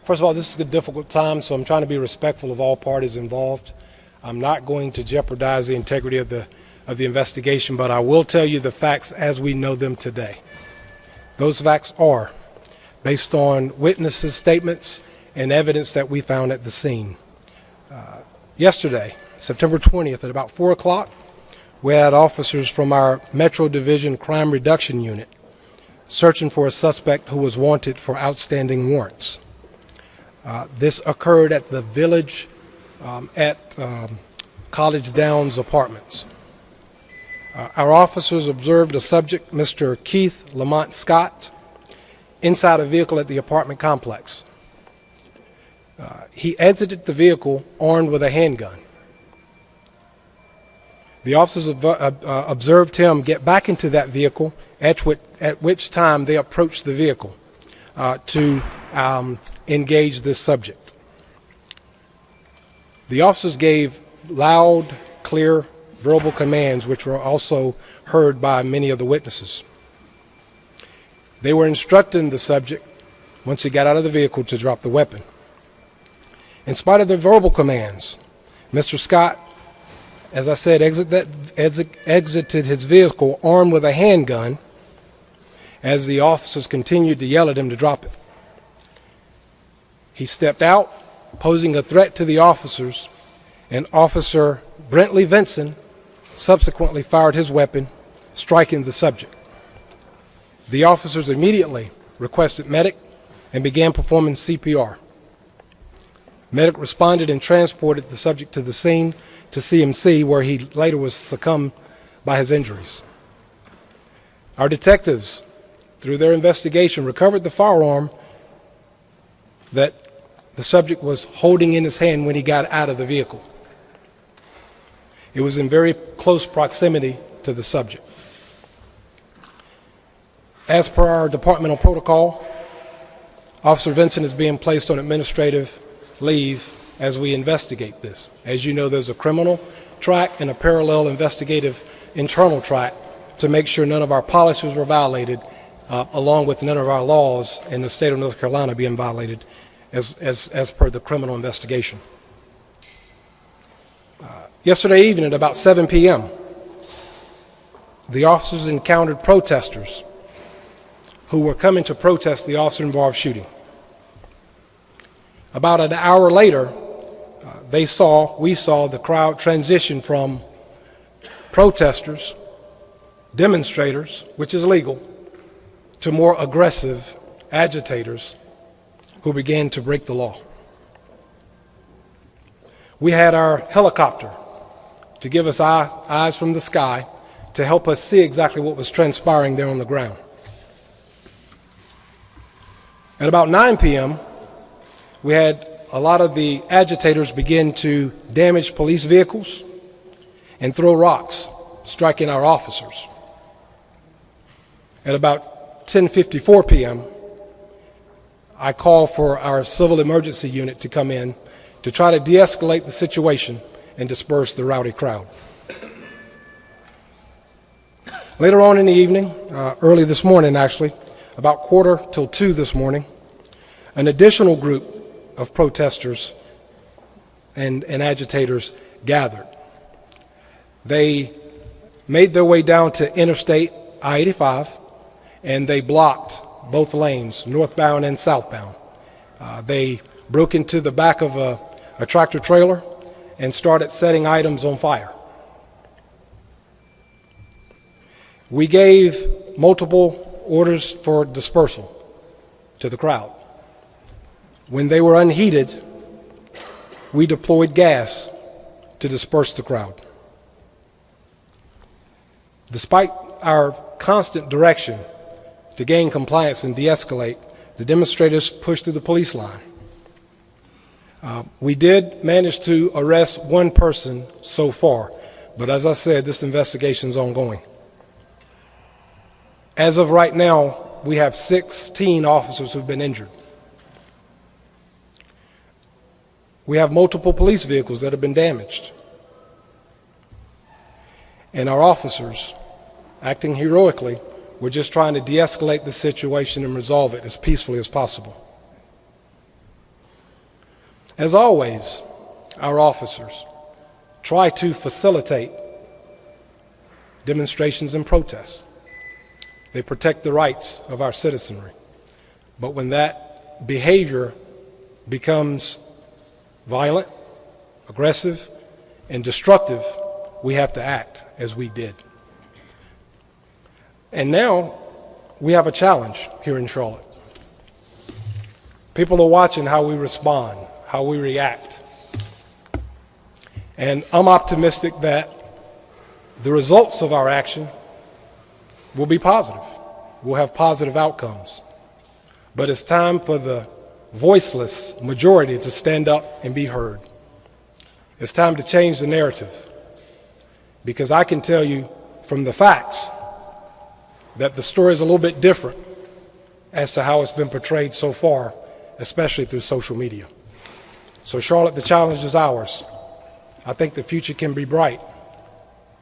First of all, this is a difficult time, so I'm trying to be respectful of all parties involved. I'm not going to jeopardize the integrity of the investigation, but I will tell you the facts as we know them today. Those facts are based on witnesses' statements and evidence that we found at the scene. Yesterday, September 20th, at about 4 o'clock, we had officers from our Metro Division Crime Reduction Unit searching for a suspect who was wanted for outstanding warrants. This occurred at the Village at College Downs Apartments. Our officers observed a subject, Mr. Keith Lamont Scott, inside a vehicle at the apartment complex. He exited the vehicle armed with a handgun. The officers observed him get back into that vehicle, at which time they approached the vehicle to engage this subject. The officers gave loud, clear, verbal commands, which were also heard by many of the witnesses. They were instructing the subject, once he got out of the vehicle, to drop the weapon. In spite of the verbal commands, Mr. Scott, as I said, exited his vehicle armed with a handgun as the officers continued to yell at him to drop it. He stepped out, posing a threat to the officers, and Officer Brentley Vinson subsequently fired his weapon, striking the subject. The officers immediately requested medic and began performing CPR. Medic responded and transported the subject to the scene to CMC, where he later was succumbed by his injuries. Our detectives, through their investigation, recovered the firearm that the subject was holding in his hand when he got out of the vehicle. It was in very close proximity to the subject. As per our departmental protocol, Officer Vinson is being placed on administrative leave as we investigate this. As you know, there's a criminal track and a parallel investigative internal track to make sure none of our policies were violated, along with none of our laws in the state of North Carolina being violated as per the criminal investigation. Yesterday evening at about 7 p.m., the officers encountered protesters who were coming to protest the officer-involved shooting. About an hour later, we saw the crowd transition from protesters, demonstrators, which is legal, to more aggressive agitators who began to break the law. We had our helicopter to give us eyes from the sky to help us see exactly what was transpiring there on the ground. At about 9 p.m., we had a lot of the agitators begin to damage police vehicles and throw rocks, striking our officers. At about 10:54 p.m., I called for our civil emergency unit to come in to try to de-escalate the situation and disperse the rowdy crowd. Later on in the evening, early this morning actually, about 1:45 this morning, an additional group of protesters and agitators gathered. They made their way down to Interstate I-85, and they blocked both lanes, northbound and southbound. They broke into the back of a tractor trailer and started setting items on fire. We gave multiple orders for dispersal to the crowd. When they were unheeded, we deployed gas to disperse the crowd. Despite our constant direction to gain compliance and de-escalate, the demonstrators pushed through the police line. We did manage to arrest one person so far, but as I said, this investigation is ongoing. As of right now, we have 16 officers who've been injured. We have multiple police vehicles that have been damaged. And our officers, acting heroically, were just trying to de-escalate the situation and resolve it as peacefully as possible. As always, our officers try to facilitate demonstrations and protests. They protect the rights of our citizenry. But when that behavior becomes violent, aggressive, and destructive, we have to act as we did. And now we have a challenge here in Charlotte. People are watching how we respond, how we react. And I'm optimistic that the results of our action will be positive. We'll have positive outcomes. But it's time for the voiceless majority to stand up and be heard. It's time to change the narrative, because I can tell you from the facts that the story is a little bit different as to how it's been portrayed so far, especially through social media. So Charlotte, the challenge is ours. I think the future can be bright,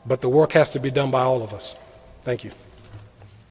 but the work has to be done by all of us. Thank you.